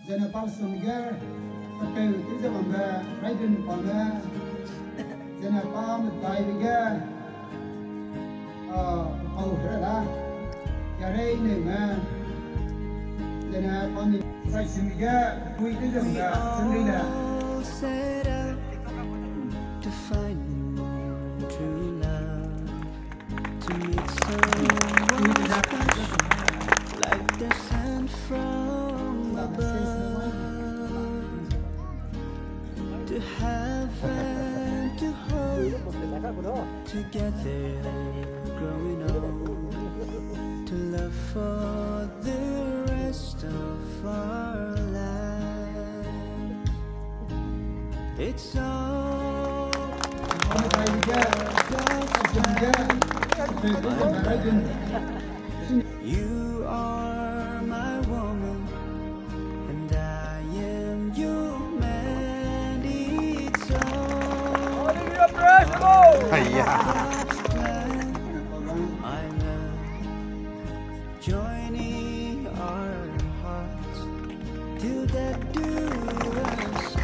Zene Palsumga, Patel Tizamanga, Raiden Panga, Zene Palm Taiviga, Auhrada, Yaray Nima, Zene Palm Saisimiga, Tizamanga, Sandina. Set out to find true love, to meet someone special, like the sun from above, to have and to hold together, growing old, to love for the rest of our lives. It's all you are my woman, and I am your man. It's all God's plan, my love, joining our hearts till that do us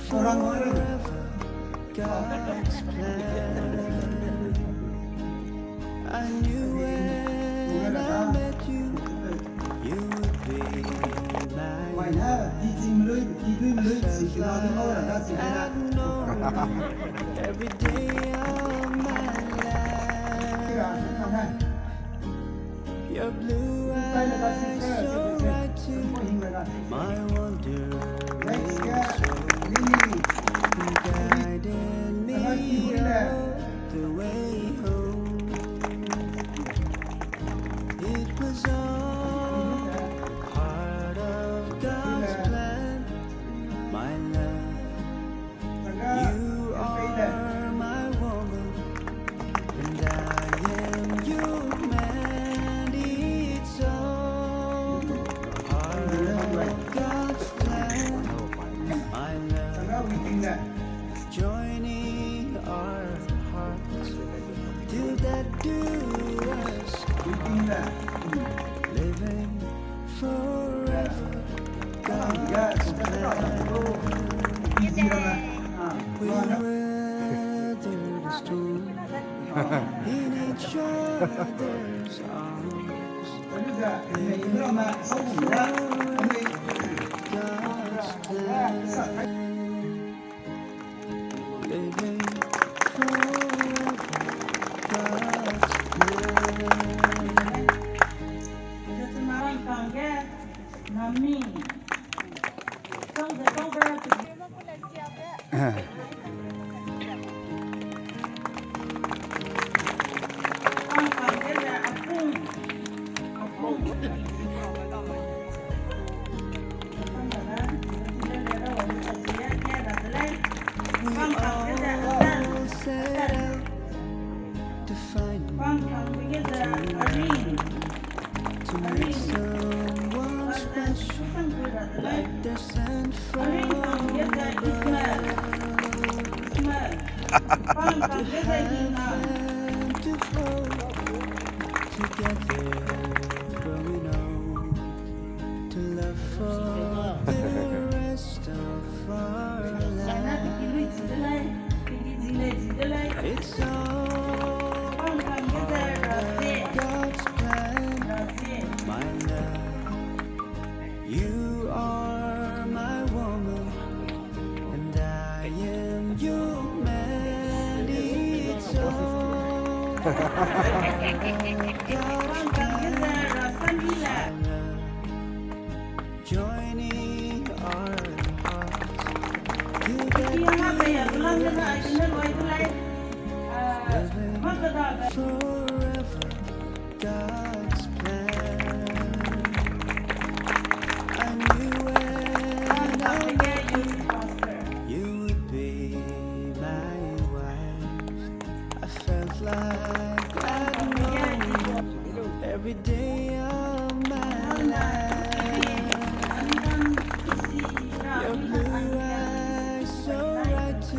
forever. God's plan. I knew when I met you, you would be mine. I felt like I'd known every day of my life. Your blue eyes so right to my wandering soul, guiding me all the way home. It was all part of God's plan, my love. You are my woman, and I am your man. It's all part of God's plan, my love, joining our hearts till that do us living forever. God's plan. We'll weather the storm in each other's arms. Living forever. God's plan. Living forever. God's set out to find to meet someone special, like the sun from above, to have and to hold together, growing old, to love for the rest of our lives. It's all God's plan, my love. You are my woman, and I am your man. It's all God's plan, my love, joining our hearts till that do us living forever. God's plan. I knew when I met you, you would be my wife. I felt like I'd known every day of my life. Your blue eyes so right to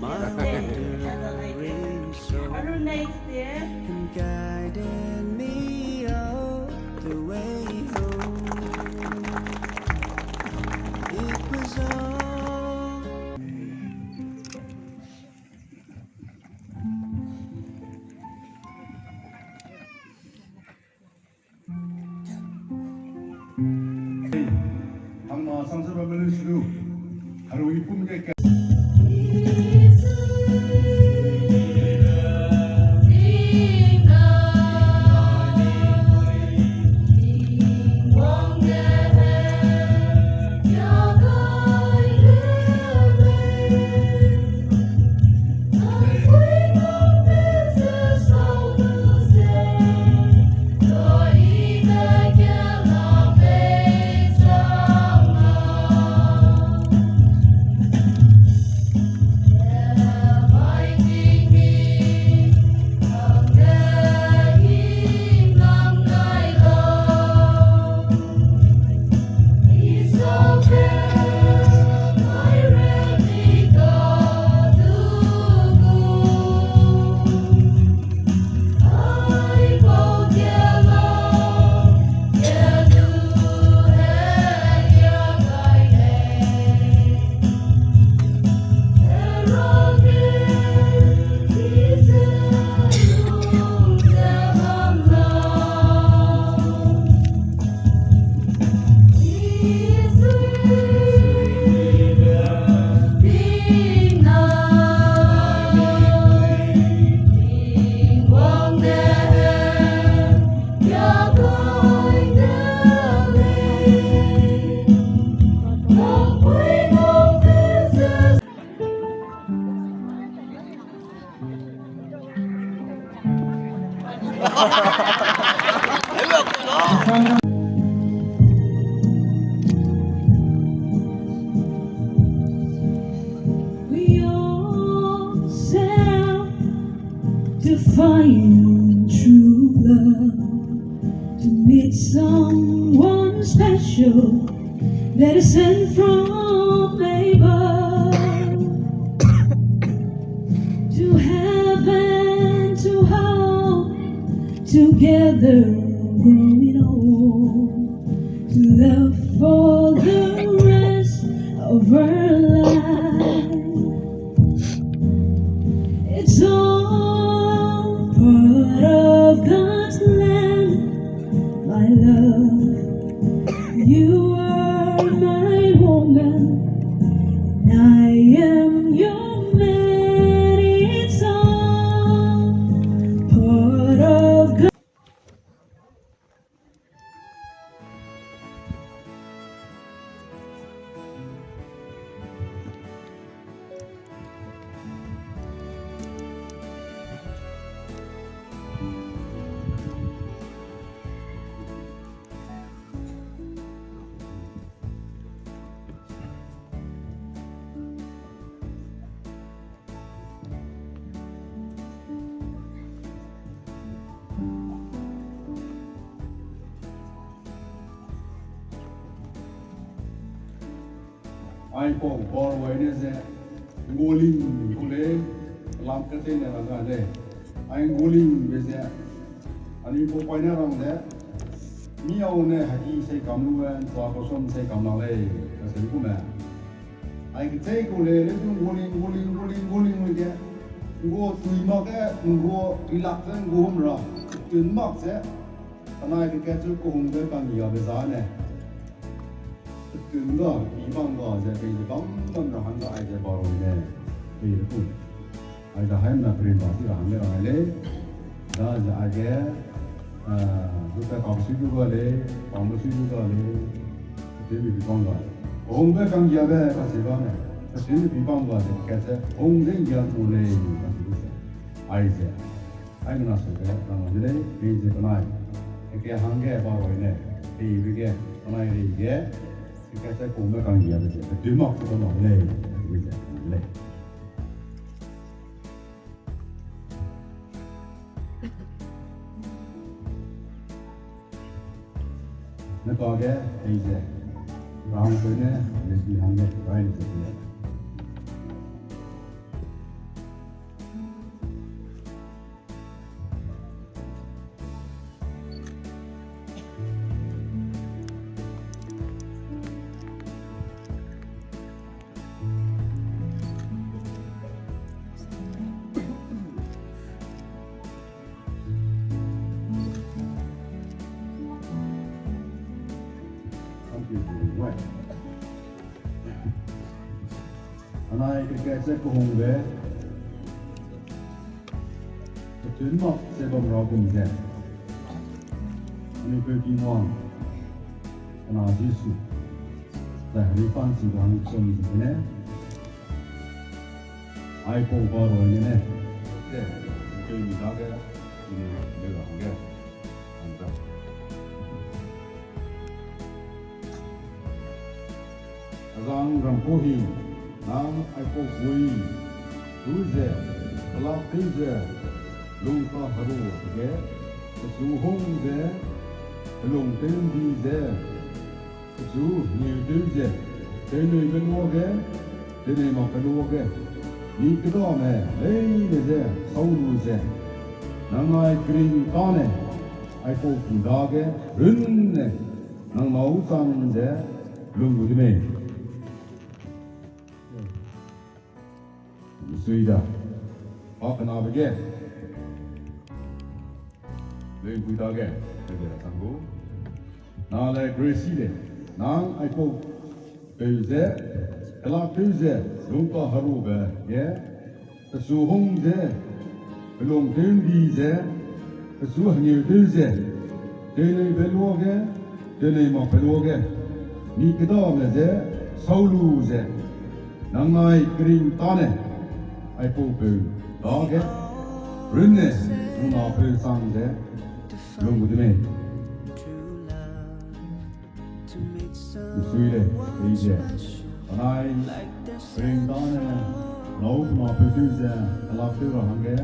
my wandering soul, and guiding me all the way home. 항마 상서바벨을 시루 하루 이쁨게 We all set out to find true love, to meet someone special that is sent from above, to have and to hold together, growing old, to love for the rest of our life. It's all part of God's plan, my love. You are my woman, and I am your man. It's all part of God. ai po por wai ne se ngolin kule lam kate ne la ne ai ngolin be se ani po pai na rang de mi au ne ha ki se kam lu an twa ko som se kam la le ka se ku na ai ki te ko le le tu ngolin le de ngo tui ma ke ngo ilak ke ngo hom ra tin mak se anai ke chu ko hum de ka mi ya be za ne từng đó bị băng đó sẽ bị bóng băng rồi hắn lại sẽ bảo rồi nè vì nó cũng ai đã hay là tiền bảo thì hắn mới nói lấy đó giờ ai cái lúc ta còn suy nghĩ lấy còn một suy nghĩ lấy thế bị băng rồi ông cái công việc về cái gì đó này cái suy nghĩ bị băng rồi thì cái sẽ ông đến giờ tu lấy cái gì đó ai sẽ ai cũng nói cái là nó đấy vì gì cái này cái hàng cái bảo rồi nè thì cái này thì cái cái sẽ cùng với con gì vậy chứ cái tuyến mọc cho nó lên bây giờ lên nó có cái bây giờ làm cái này để đi hàng cái cái này thì 되는 거야. 하나의 그렇게 세고홍배 전막 세범라고 이제 아니 그 기왕 하나 지수 자 리판시도 하는 좀 있네 아이폰 바로 있네 네 그 나가 이제 내가 한 게 안다 Azang Ramkuahingbe Nang aipok vui Duze Kalak tuze Lungka haru Ge Kesuhong ze Lung tendi ze Kesu Niu tuze Tenui benua ge Tenui mak benua ge Ni kedua me Lei ze Saulu ze Nang ai kring kane Aipok kuda ge Rune Nang mau sang ze Lung Zeme Suida, apa nak pergi? Lain kita ke? Kita sanggup. Nalai Gracyle, nang aku tuze, kelak tuze, lupa haru be, ya. Kesuhong ze, belum tendi ze, kesuh ni tuze, teni belua ke, teni mak belua ke. Ni kita meze, saulu ze, nangai kering tane. 아이포 나게 르네 누나 앞에 상제 롱구드메 수이레 이제 하나이 그린다네 너무 앞에 두제 알아프로 한게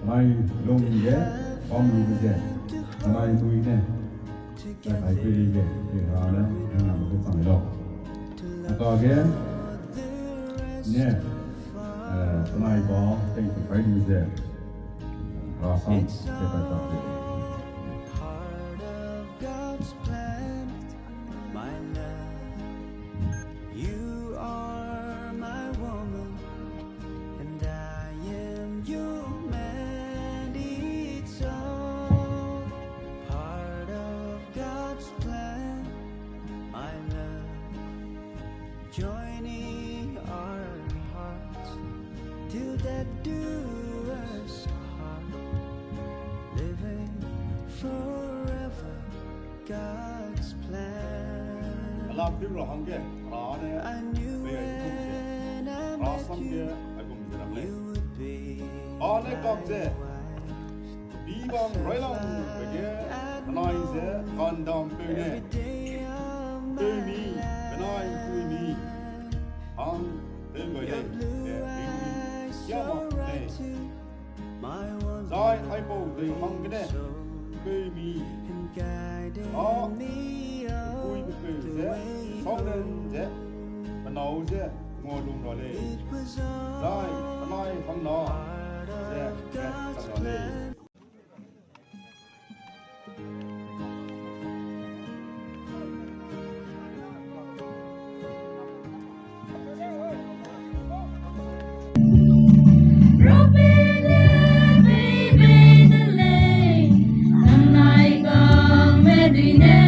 하나이 롱게 밤루게 하나이 누이네 아이피리게 하나 누나 앞에 상이로 아까게 네 tonight ball, thank you very much there. Awesome. Heart of God's plan, my love. You are my woman, and I am your man. It's all part of God's plan, my love. Joining our hearts till that do us part, living forever, God's plan. 알아프로 한게 안에 I knew when I met you, you would be 안에 my 깍제 wife. 비방 라이랑 베게 하나이제 간담 Every 베네 day of my 베미 life, 베나이 쿠이미 안 덴거예 your blue eyes so 야마 네 right to my one 자이 아이포 데 망그네 soul, 베미 and guiding 아 me all the 쿠이베제 way home. 성는제 베나우제 모lum러레 It was 자이 all 베나이 항나 part 제 of God's 베트라레 plan. Baby, the lane, and I come, Medina.